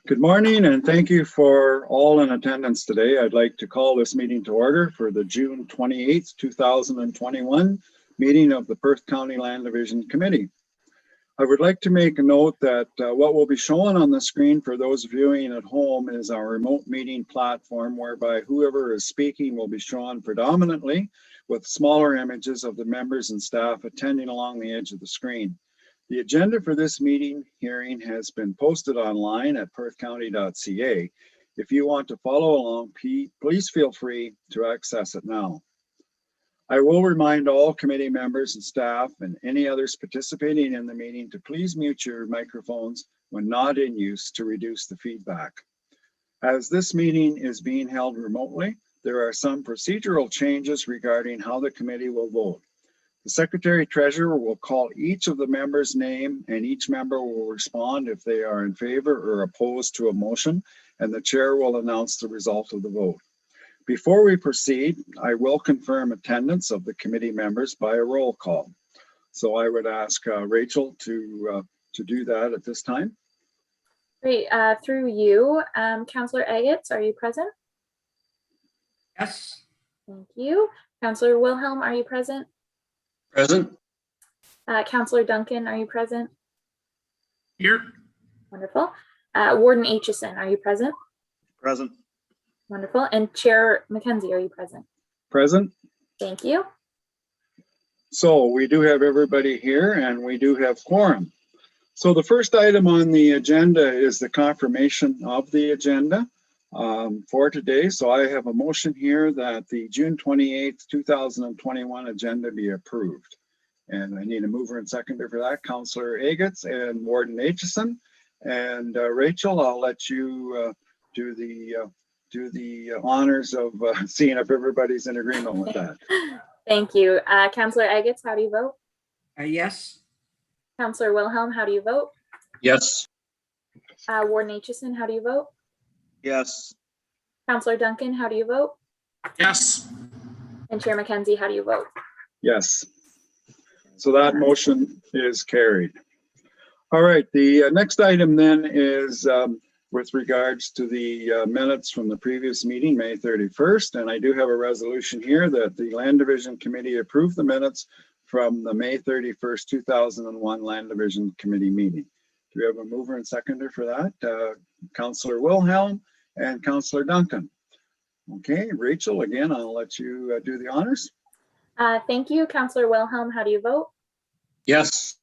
Good morning, and thank you for all in attendance today. I'd like to call this meeting to order for the June 28th, 2021 meeting of the Perth County Land Division Committee. I would like to make a note that what will be shown on the screen for those viewing at home is our remote meeting platform, whereby whoever is speaking will be shown predominantly with smaller images of the members and staff attending along the edge of the screen. The agenda for this hearing has been posted online at perthcounty.ca. If you want to follow along, please feel free to access it now. I will remind all committee members and staff and any others participating in the meeting to please mute your microphones when not in use to reduce the feedback. As this meeting is being held remotely, there are some procedural changes regarding how the committee will vote. The Secretary Treasurer will call each of the members' name, and each member will respond if they are in favor or opposed to a motion, and the chair will announce the result of the vote. Before we proceed, I will confirm attendance of the committee members by a roll call. So I would ask Rachel to do that at this time. Great. Through you, Councillor Agates, are you present? Yes. Thank you. Councillor Wilhelm, are you present? Present. Councillor Duncan, are you present? Here. Wonderful. Warden Aitchison, are you present? Present. Wonderful. And Chair Mackenzie, are you present? Present. Thank you. So we do have everybody here, and we do have quorum. So the first item on the agenda is the confirmation of the agenda for today. So I have a motion here that the June 28th, 2021 agenda be approved. And I need a mover and seconder for that, Councillor Agates and Warden Aitchison. And Rachel, I'll let you do the honors of seeing if everybody's in agreement with that. Thank you. Councillor Agates, how do you vote? Yes. Councillor Wilhelm, how do you vote? Yes. Warden Aitchison, how do you vote? Yes. Councillor Duncan, how do you vote? Yes. And Chair Mackenzie, how do you vote? Yes. So that motion is carried. All right, the next item then is with regards to the minutes from the previous meeting, May 31st. And I do have a resolution here that the Land Division Committee approved the minutes from the May 31st, 2001 Land Division Committee meeting. Do we have a mover and seconder for that? Councillor Wilhelm and Councillor Duncan. Okay, Rachel, again, I'll let you do the honors. Thank you. Councillor Wilhelm, how do you vote? Yes.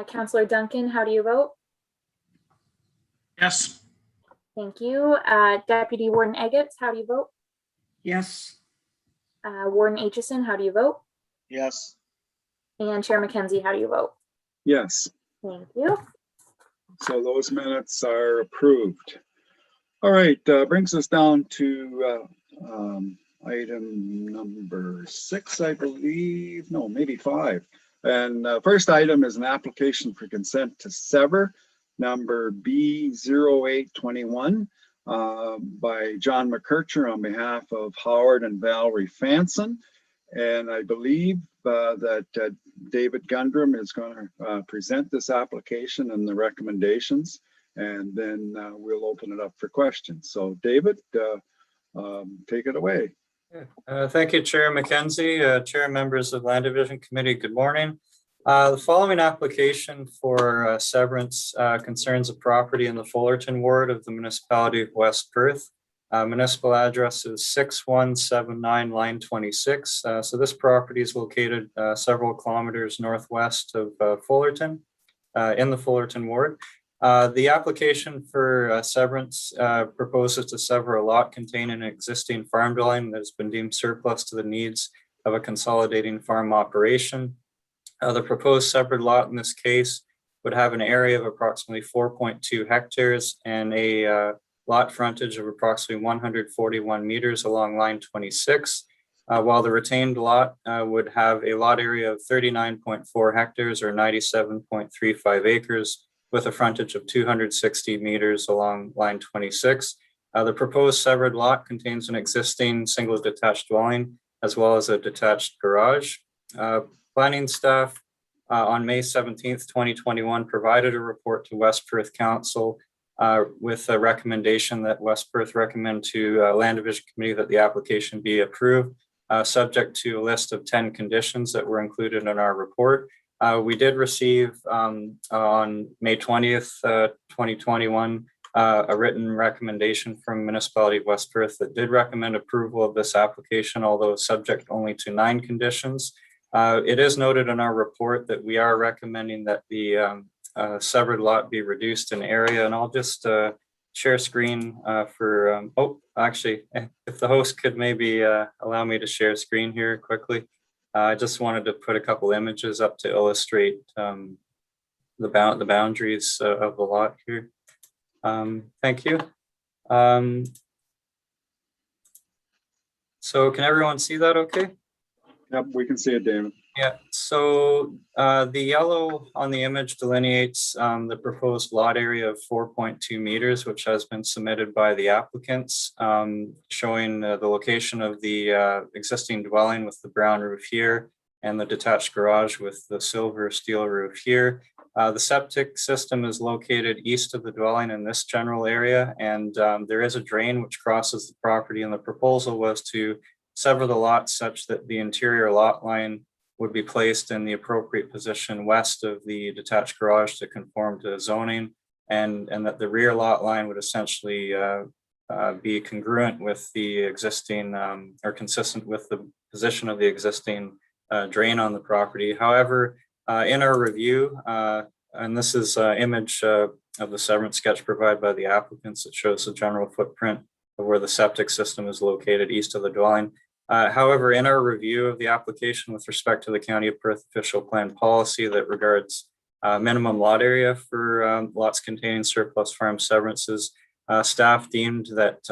Councillor Duncan, how do you vote? Yes. Thank you. Deputy Warden Agates, how do you vote? Yes. Warden Aitchison, how do you vote? Yes. And Chair Mackenzie, how do you vote? Yes. Thank you. So those minutes are approved. All right, brings us down to item number 6, I believe. No, maybe 5. And first item is an application for consent to sever number B0821 by John McKercher on behalf of Howard and Valerie Fanson. And I believe that David Gundrum is going to present this application and the recommendations, and then we'll open it up for questions. So David, take it away. Thank you, Chair Mackenzie, Chair, members of Land Division Committee, good morning. The following application for severance concerns a property in the Fullerton ward of the municipality of West Perth. Municipal address is 6179 line 26. So this property is located several kilometers northwest of Fullerton, in the Fullerton ward. The application for severance proposes to sever a lot containing an existing farm dwelling that has been deemed surplus to the needs of a consolidating farm operation. The proposed severed lot in this case would have an area of approximately 4.2 hectares and a lot frontage of approximately 141 meters along line 26, while the retained lot would have a lot area of 39.4 hectares or 97.35 acres with a frontage of 260 meters along line 26. The proposed severed lot contains an existing single detached dwelling as well as a detached garage. Planning staff on May 17th, 2021 provided a report to West Perth Council with a recommendation that West Perth recommend to Land Division Committee that the application be approved, subject to a list of 10 conditions that were included in our report. We did receive on May 20th, 2021, a written recommendation from Municipality of West Perth that did recommend approval of this application, although subject only to 9 conditions. It is noted in our report that we are recommending that the severed lot be reduced in area, and I'll just share screen for, actually, if the host could maybe allow me to share screen here quickly. I just wanted to put a couple images up to illustrate the boundaries of the lot here. Thank you. So can everyone see that okay? Yep, we can see it, David. Yeah, so the yellow on the image delineates the proposed lot area of 4.2 meters, which has been submitted by the applicants, showing the location of the existing dwelling with the brown roof here and the detached garage with the silver steel roof here. The septic system is located east of the dwelling in this general area, and there is a drain which crosses the property, and the proposal was to sever the lot such that the interior lot line would be placed in the appropriate position west of the detached garage to conform to zoning, and that the rear lot line would essentially be congruent with the existing or consistent with the position of the existing drain on the property. However, in our review, and this is an image of the severance sketch provided by the applicants, it shows the general footprint of where the septic system is located east of the dwelling. However, in our review of the application with respect to the County of Perth official plan policy that regards minimum lot area for lots containing surplus farm severances, staff deemed that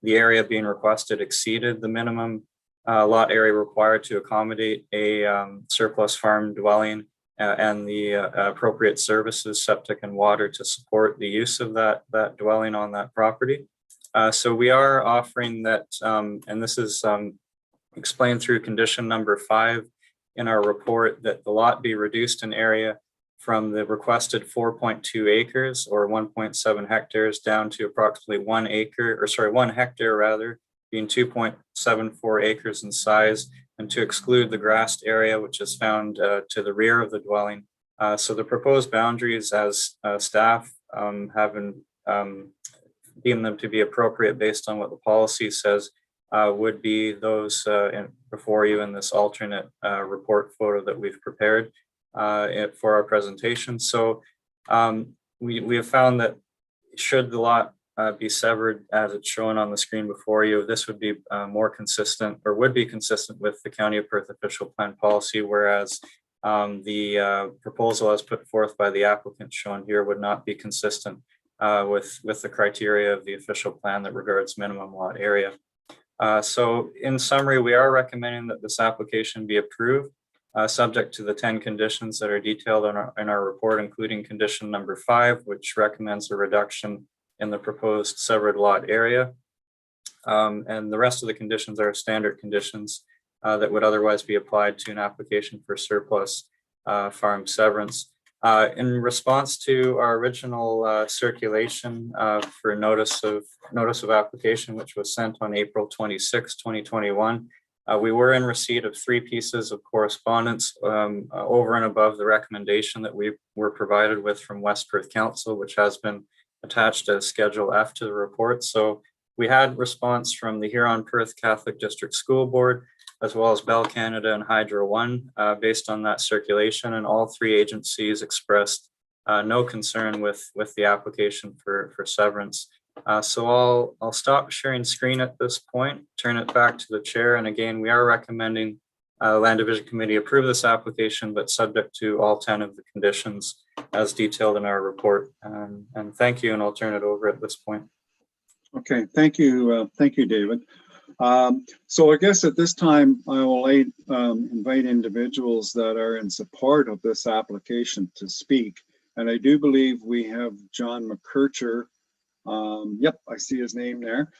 the area being requested exceeded the minimum lot area required to accommodate a surplus farm dwelling and the appropriate services, septic and water, to support the use of that dwelling on that property. So we are offering that, and this is explained through condition number 5 in our report, that the lot be reduced in area from the requested 4.2 acres or 1.7 hectares down to approximately 1 hectare rather, being 2.74 acres in size, and to exclude the grassed area which is found to the rear of the dwelling. So the proposed boundaries, as staff have deemed them to be appropriate based on what the policy says, would be those before you in this alternate report photo that we've prepared for our presentation. So we have found that should the lot be severed as it's shown on the screen before you, this would be more consistent, or would be consistent with the County of Perth official plan policy, whereas the proposal as put forth by the applicant shown here would not be consistent with the criteria of the official plan that regards minimum lot area. So in summary, we are recommending that this application be approved, subject to the 10 conditions that are detailed in our report, including condition number 5, which recommends a reduction in the proposed severed lot area. And the rest of the conditions are standard conditions that would otherwise be applied to an application for surplus farm severance. In response to our original circulation for notice of application, which was sent on April 26, 2021, we were in receipt of 3 pieces of correspondence over and above the recommendation that we were provided with from West Perth Council, which has been attached as Schedule F to the report. So we had response from the Huron-Perth Catholic District School Board, as well as Bell Canada and Hydro One, based on that circulation, and all 3 agencies expressed no concern with the application for severance. So I'll stop sharing screen at this point, turn it back to the chair, and again, we are recommending Land Division Committee approve this application, but subject to all 10 of the conditions as detailed in our report. And thank you, and I'll turn it over at this point. Okay, thank you, David. So I guess at this time, I will invite individuals that are in support of this application to speak. And I do believe we have John McKercher. Yep, I see his name there.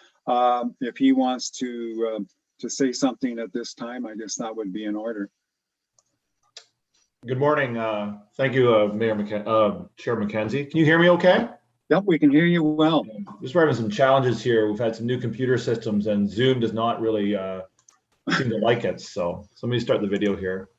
If he wants to say something at this time, I guess that would be in order. Good morning. Thank you, Chair McKenzie. Can you hear me okay? Yep, we can hear you well. Just having some challenges here. We've had some new computer systems and Zoom does not really seem to like it. So let me start the video here.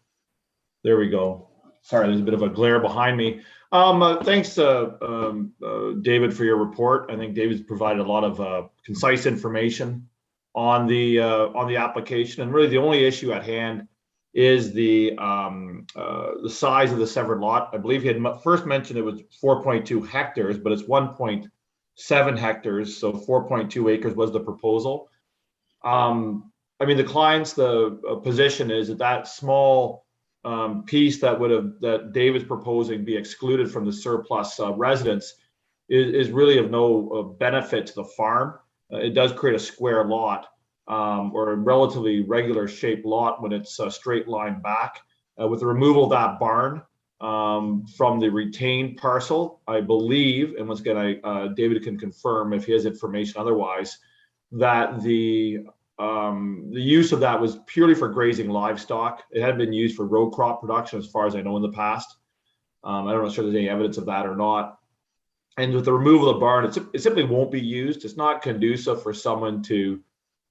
There we go. Sorry, there's a bit of a glare behind me. Thanks, David, for your report. I think David's provided a lot of concise information on the application, and really the only issue at hand is the size of the severed lot. I believe he had first mentioned it was 4.2 hectares, but it's 1.7 hectares, so 4.2 acres was the proposal. I mean, the client's position is that small piece that David's proposing be excluded from the surplus residence is really of no benefit to the farm. It does create a square lot or a relatively regular shaped lot when it's a straight line back. With the removal of that barn from the retained parcel, I believe, and once again, David can confirm if he has information otherwise, that the use of that was purely for grazing livestock. It had been used for row crop production, as far as I know, in the past. I don't know if there's any evidence of that or not. And with the removal of the barn, it simply won't be used. It's not conducive for someone to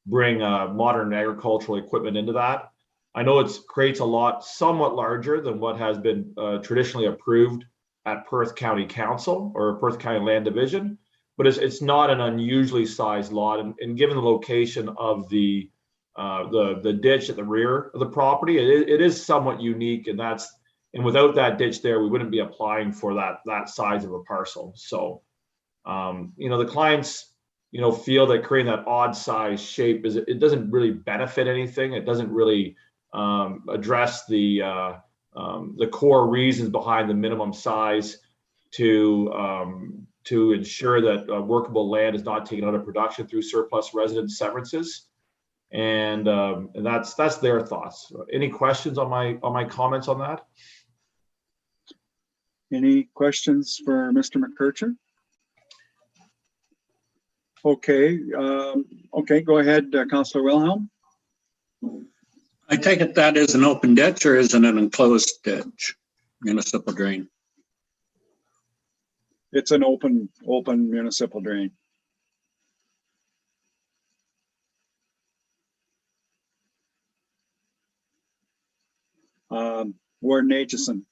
bring modern agricultural equipment into that. I know it creates a lot somewhat larger than what has been traditionally approved at Perth County Council or Perth County Land Division, but it's not an unusually sized lot. And given the location of the ditch at the rear of the property, it is somewhat unique, and without that ditch there, we wouldn't be applying for that size of a parcel. So, the clients, feel that creating that odd size shape it doesn't really benefit anything. It doesn't really address the core reasons behind the minimum size to ensure that workable land is not taken out of production through surplus resident severances. And that's their thoughts. Any questions on my comments on that? Any questions for Mr. McKercher? Okay, go ahead, Councillor Wilhelm. I take it that is an open ditch, or is it an enclosed ditch, municipal drain? It's an open municipal drain. Warden Aitchison.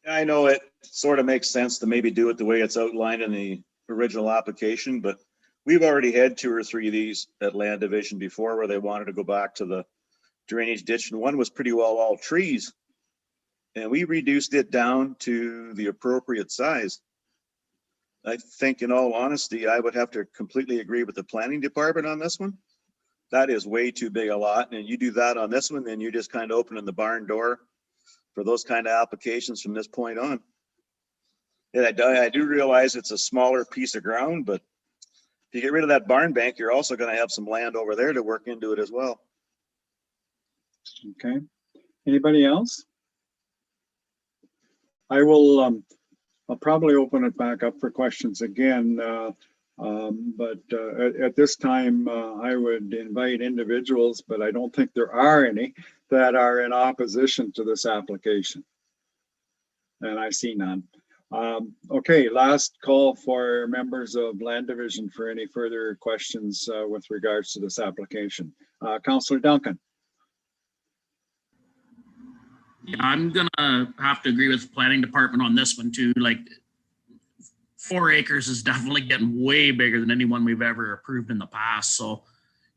I know it sort of makes sense to maybe do it the way it's outlined in the original application, but we've already had 2 or 3 of these at Land Division before where they wanted to go back to the drainage ditch, and one was pretty well all trees, and we reduced it down to the appropriate size. I think, in all honesty, I would have to completely agree with the planning department on this one. That is way too big a lot, and you do that on this one, then you're just kind of opening the barn door for those kind of applications from this point on. And I do realize it's a smaller piece of ground, but if you get rid of that barn bank, you're also going to have some land over there to work into it as well. Okay. Anybody else? I'll probably open it back up for questions again, but at this time, I would invite individuals, but I don't think there are any that are in opposition to this application. And I see none. Okay, last call for members of Land Division for any further questions with regards to this application. Councillor Duncan. Yeah, I'm gonna have to agree with the planning department on this one too. Like 4 acres is definitely getting way bigger than anyone we've ever approved in the past. So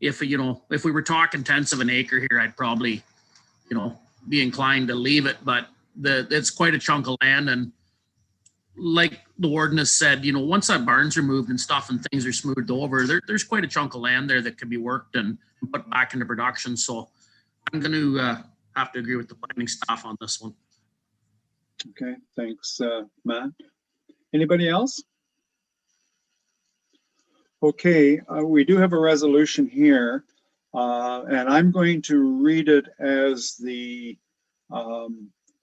if we were talking tenths of an acre here, I'd probably, be inclined to leave it, but it's quite a chunk of land. And like the warden has said, once that barn's removed and stuff and things are smoothed over, there's quite a chunk of land there that can be worked and put back into production. So I'm going to have to agree with the planning staff on this one. Okay, thanks, Matt. Anybody else? Okay, we do have a resolution here, and I'm going to read it as the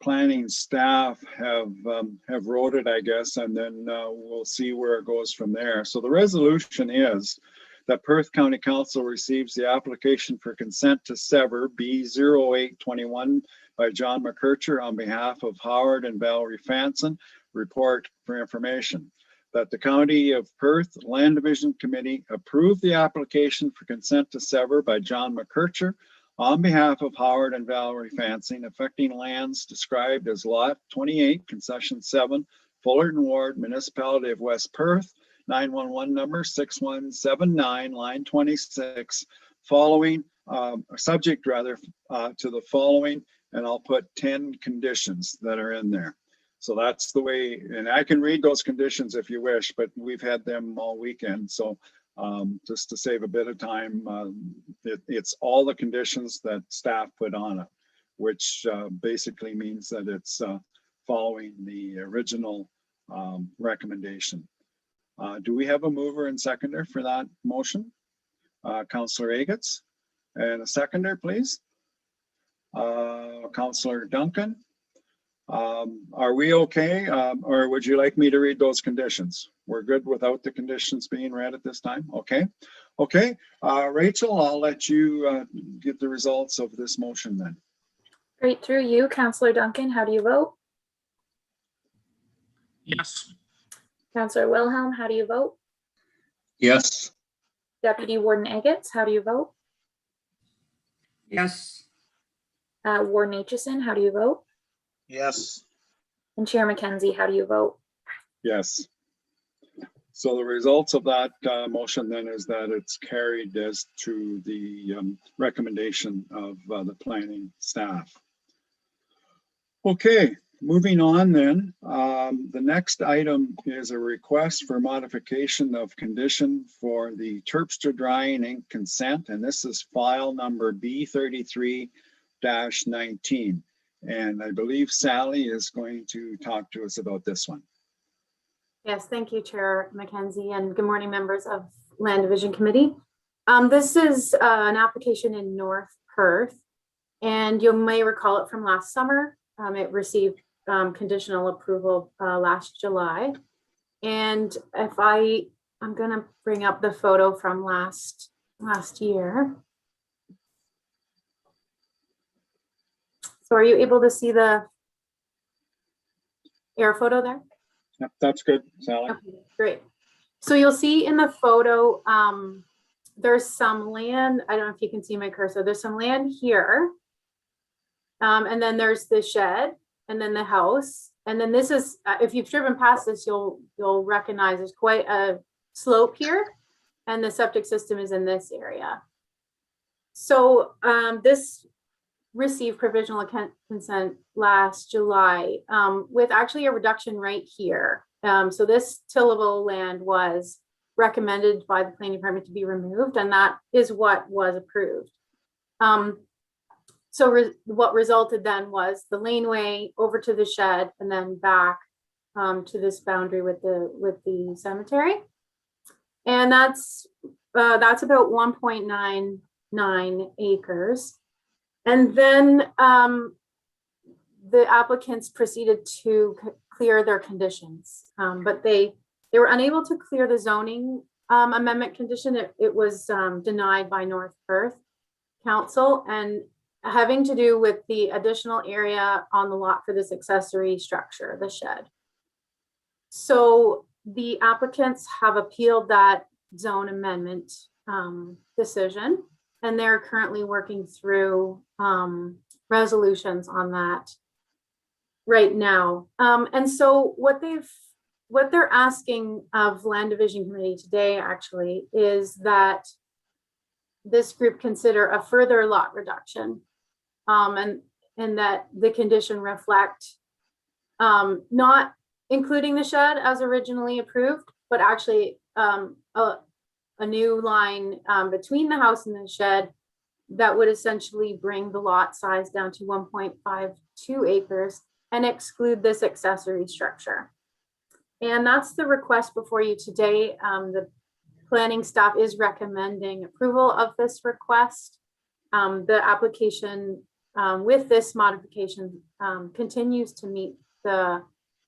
planning staff have wrote it, I guess, and then we'll see where it goes from there. So the resolution is that Perth County Council receives the application for consent to sever B0821 by John McKercher on behalf of Howard and Valerie Fanson. Report for information. that the County of Perth Land Division Committee approve the application for consent to sever by John McKercher on behalf of Howard and Valerie Fancing, affecting lands described as Lot 28, Concession 7, Fullerton Ward, Municipality of West Perth, 911 number 6179, line 26, following, subject rather, to the following, and I'll put 10 conditions that are in there. So that's the way, and I can read those conditions if you wish, but we've had them all weekend. So just to save a bit of time, it's all the conditions that staff put on it, which basically means that it's following the original recommendation. Do we have a mover and seconder for that motion? Councillor Agates, and a seconder, please. Councillor Duncan. Are we okay, or would you like me to read those conditions? We're good without the conditions being read at this time? Okay. Okay. Rachel, I'll let you get the results of this motion then. Great, through you, Councillor Duncan, how do you vote? Yes. Councillor Wilhelm, how do you vote? Yes. Deputy Warden Agates, how do you vote? Yes. Warden Aitchison, how do you vote? Yes. And Chair Mackenzie, how do you vote? Yes. So the results of that motion then is that it's carried as to the recommendation of the planning staff. Okay, moving on then. The next item is a request for modification of condition for the Terpstra Drying Inc. consent, and this is file number B33-19. And I believe Sally is going to talk to us about this one. Yes, thank you, Chair Mackenzie, and good morning, members of Land Division Committee. This is an application in North Perth, and you may recall it from last summer. It received conditional approval last July. And if I'm gonna bring up the photo from last year. So are you able to see the air photo there? Yep, that's good, Sally. Okay, great. So you'll see in the photo, there's some land. I don't know if you can see my cursor. There's some land here. And then there's the shed and then the house. And then this is, if you've driven past this, you'll recognize there's quite a slope here. And the septic system is in this area. So this received provisional consent last July with actually a reduction right here. So this tillable land was recommended by the planning department to be removed, and that is what was approved. What resulted then was the laneway over to the shed and then back to this boundary with the cemetery. And that's about 1.99 acres. And then the applicants proceeded to clear their conditions, but they were unable to clear the zoning amendment condition. It was denied by North Perth Council, and having to do with the additional area on the lot for this accessory structure, the shed. So the applicants have appealed that zone amendment decision, and they're currently working through resolutions on that right now. And so what they're asking of Land Division Committee today actually is that this group consider a further lot reduction, and that the condition reflect not including the shed as originally approved, but actually a new line between the house and the shed that would essentially bring the lot size down to 1.52 acres and exclude this accessory structure. And that's the request before you today. The planning staff is recommending approval of this request. The application with this modification continues to meet the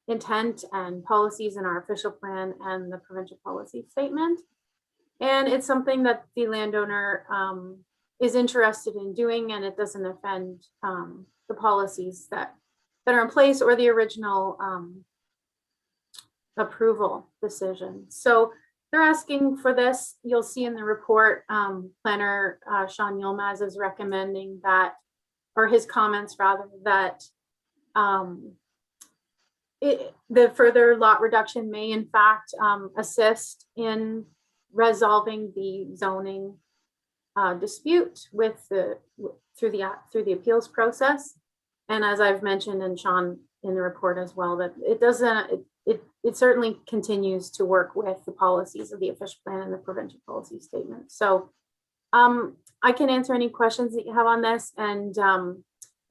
intent and policies in our official plan and the provincial policy statement. And it's something that the landowner is interested in doing, and it doesn't offend the policies that are in place or the original approval decision. So they're asking for this. You'll see in the report, planner Sean Yilmaz is recommending that, or his comments rather, that the further lot reduction may in fact assist in resolving the zoning dispute with through the appeals process. And as I've mentioned, and Sean in the report as well, that it certainly continues to work with the policies of the official plan and the provincial policy statement. So I can answer any questions that you have on this. And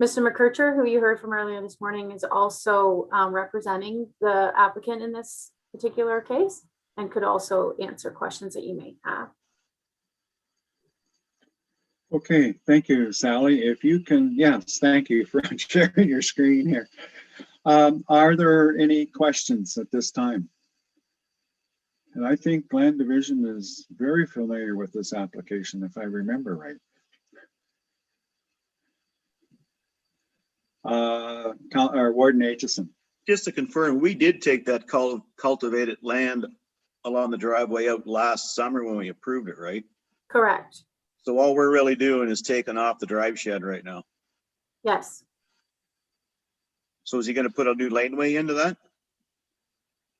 Mr. McKercher, who you heard from earlier this morning, is also representing the applicant in this particular case and could also answer questions that you may have. Okay, thank you, Sally. If you can, yes, thank you for sharing your screen here. Are there any questions at this time? And I think Land Division is very familiar with this application, if I remember right. Warden Aitchison. Just to confirm, we did take that cultivated land along the driveway out last summer when we approved it, right? Correct. So all we're really doing is taking off the drive shed right now. Yes. So is he going to put a new laneway into that?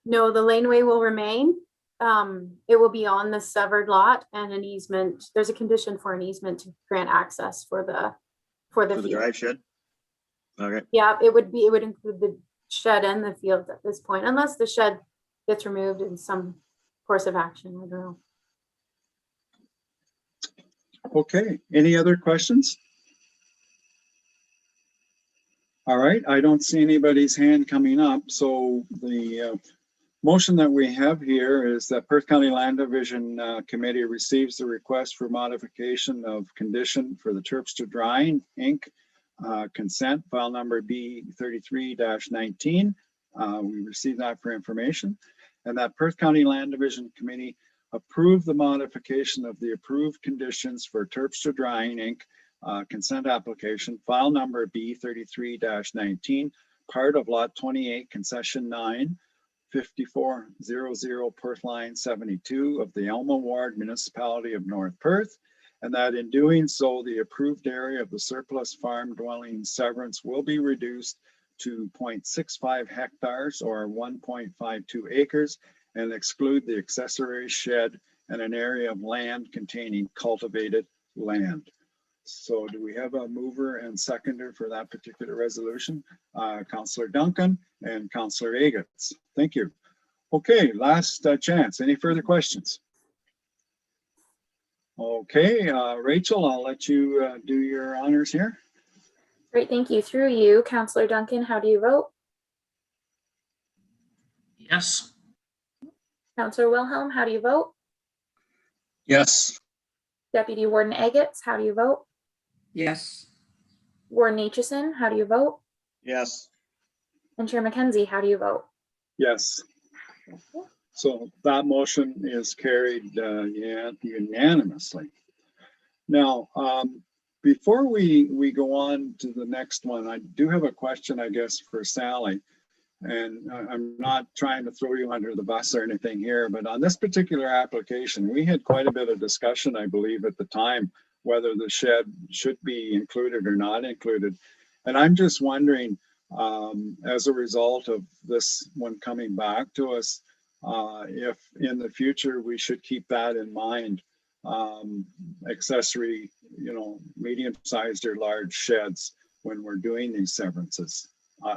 No, the laneway will remain. It will be on the severed lot, and an easement. There's a condition for an easement to grant access for the For the field. drive shed? Okay. Yeah, it would include the shed and the field at this point, unless the shed gets removed in some course of action. I don't know. Okay, any other questions? All right, I don't see anybody's hand coming up. So the motion that we have here is that Perth County Land Division Committee receives the request for modification of condition for the Terpstra Drying Inc. Consent, file number B33-19. We received that for information. And that Perth County Land Division Committee approve the modification of the approved conditions for Terpstra Drying Inc. Consent application, file number B33-19, part of lot 28, concession 9, 5400 Perth line 72 of the Elma Ward, Municipality of North Perth, and that in doing so, the approved area of the surplus farm dwelling severance will be reduced to 0.65 hectares or 1.52 acres and exclude the accessory shed and an area of land containing cultivated land. So do we have a mover and seconder for that particular resolution? Councillor Duncan and Councillor Agates. Thank you. Okay, last chance. Any further questions? Okay, Rachel, I'll let you do your honors here. Great, thank you. Through you, Councillor Duncan, how do you vote? Yes. Councillor Wilhelm, how do you vote? Yes. Deputy Warden Agates, how do you vote? Yes. Warden Aitchison, how do you vote? Yes. And Chair Mackenzie, how do you vote? Yes. So that motion is carried unanimously. Now, before we go on to the next one, I do have a question, I guess, for Sally. And I'm not trying to throw you under the bus or anything here, but on this particular application, we had quite a bit of discussion, I believe, at the time, whether the shed should be included or not included. And I'm just wondering, as a result of this one coming back to us, if in the future we should keep that in mind, accessory, medium-sized or large sheds when we're doing these severances.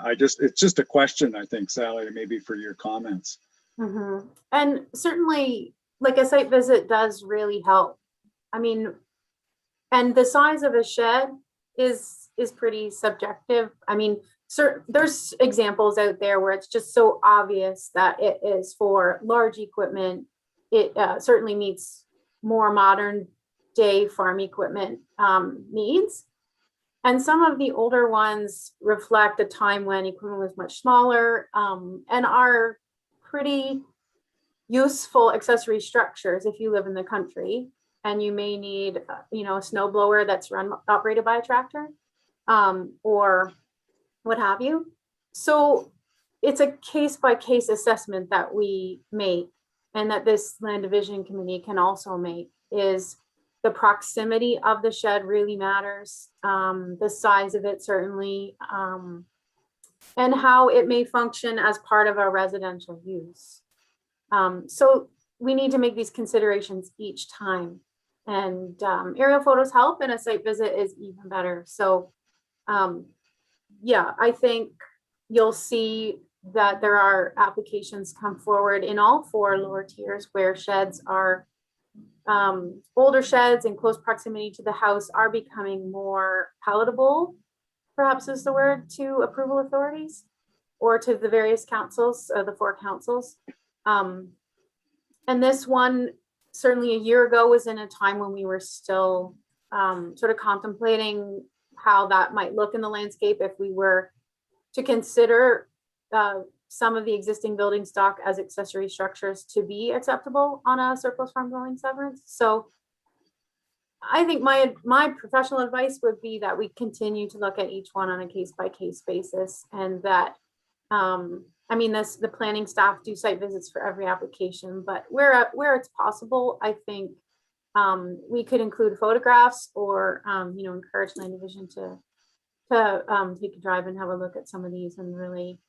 It's just a question, I think, Sally, maybe for your comments. Mm-hmm. And certainly, like, a site visit does really help. I mean, and the size of a shed is pretty subjective. I mean, there's examples out there where it's just so obvious that it is for large equipment. It certainly meets more modern day farm equipment needs. And some of the older ones reflect a time when equipment was much smaller and are pretty useful accessory structures if you live in the country and you may need, a snow blower that's operated by a tractor or what have you. So it's a case-by-case assessment that we make, and that this land division committee can also make, is the proximity of the shed really matters. The size of it certainly, and how it may function as part of a residential use. So we need to make these considerations each time. And aerial photos help, and a site visit is even better. So yeah, I think you'll see that there are applications come forward in all 4 lower tiers where sheds are, older sheds in close proximity to the house are becoming more palatable, perhaps is the word, to approval authorities or to the various councils, the 4 councils. And this one, certainly a year ago, was in a time when we were still sort of contemplating how that might look in the landscape if we were to consider some of the existing building stock as accessory structures to be acceptable on a surplus farm dwelling severance. So I think my professional advice would be that we continue to look at each one on a case-by-case basis, and that I mean, the planning staff do site visits for every application, but where it's possible, I think we could include photographs, or encourage land division to take a drive and have a look at some of these, and really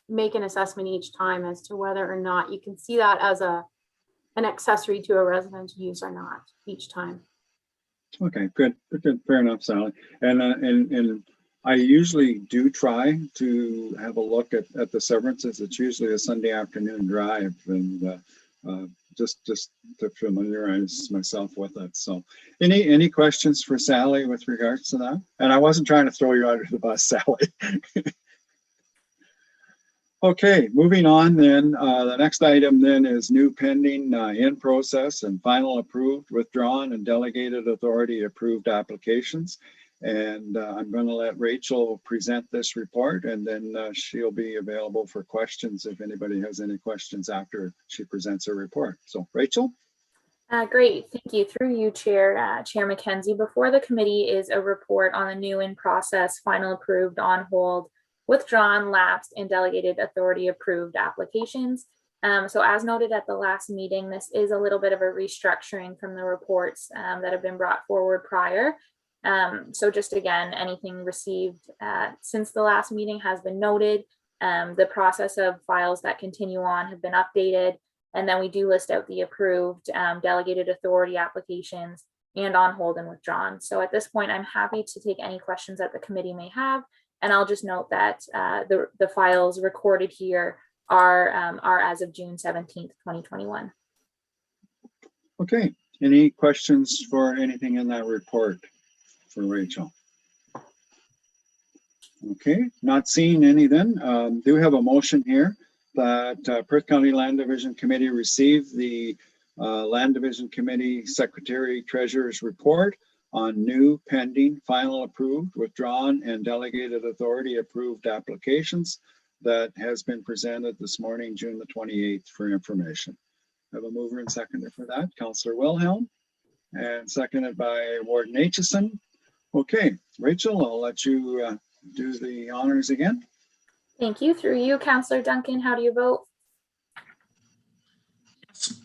make an assessment each time as to whether or not you can see that as an accessory to a residential use or not each time. Okay, good, fair enough, Sally. And I usually do try to have a look at the severances. It's usually a Sunday afternoon drive, and just to familiarize myself with it. So any questions for Sally with regards to that? And I wasn't trying to throw you under the bus, Sally. Okay, moving on then. The next item then is new pending, in process and final approved, withdrawn, and delegated authority approved applications. And I'm going to let Rachel present this report, and then she'll be available for questions if anybody has any questions after she presents her report. So Rachel? Great, thank you. Through you, Chair McKenzie. Before the committee is a report on the new in process, final approved, on hold, withdrawn, lapsed, and delegated authority approved applications. So as noted at the last meeting, this is a little bit of a restructuring from the reports that have been brought forward prior. So just again, anything received since the last meeting has been noted. The process of files that continue on have been updated. And then we do list out the approved delegated authority applications and on hold and withdrawn. So at this point, I'm happy to take any questions that the committee may have. And I'll just note that the files recorded here are as of June 17th, 2021. Okay, any questions for anything in that report for Rachel? Okay, not seeing any then. Do have a motion here that Perth County Land Division Committee receive the Land Division Committee Secretary Treasurer's report on new, pending, final approved, withdrawn, and delegated authority approved applications that has been presented this morning, June the 28th, for information. I have a mover and seconder for that, Councillor Wilhelm, and seconded by Warden Aitchison. Okay, Rachel, I'll let you do the honors again. Thank you. Through you, Councillor Duncan, how do you vote? Yes.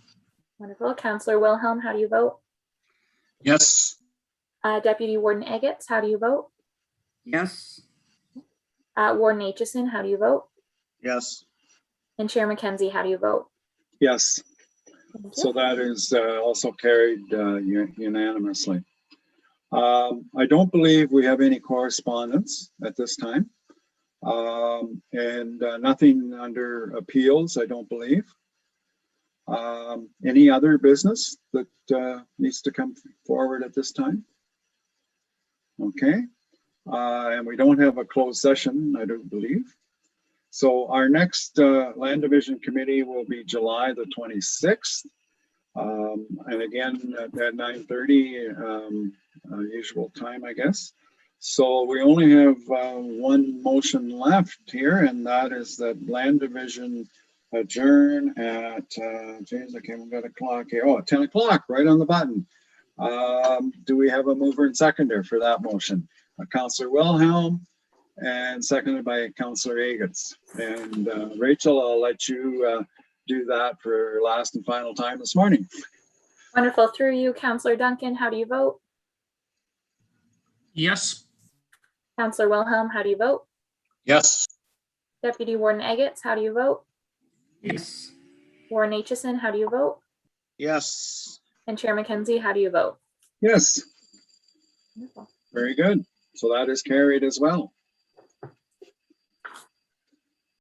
Wonderful. Councillor Wilhelm, how do you vote? Yes. Deputy Warden Eggets, how do you vote? Yes. Warden Aitchison, how do you vote? Yes. And Chair McKenzie, how do you vote? Yes, Thank you. so that is also carried unanimously. I don't believe we have any correspondence at this time, and nothing under appeals, I don't believe. Any other business that needs to come forward at this time? Okay, and we don't have a closed session, I don't believe. So our next Land Division Committee will be July the 26th. And again, at 9:30, usual time, I guess. So we only have one motion left here, and that is that Land Division adjourn at, James, I can't get a clock here. Oh, 10 o'clock, right on the button. Do we have a mover and seconder for that motion? Councillor Wilhelm and seconded by Councillor Egets. And Rachel, I'll let you do that for last and final time this morning. Wonderful. Through you, Councillor Duncan, how do you vote? Yes. Councillor Wilhelm, how do you vote? Yes. Deputy Warden Egets, how do you vote? Yes. Warden Aitchison, how do you vote? Yes. And Chair Mackenzie, how do you vote? Yes, Wonderful. very good. So that is carried as well.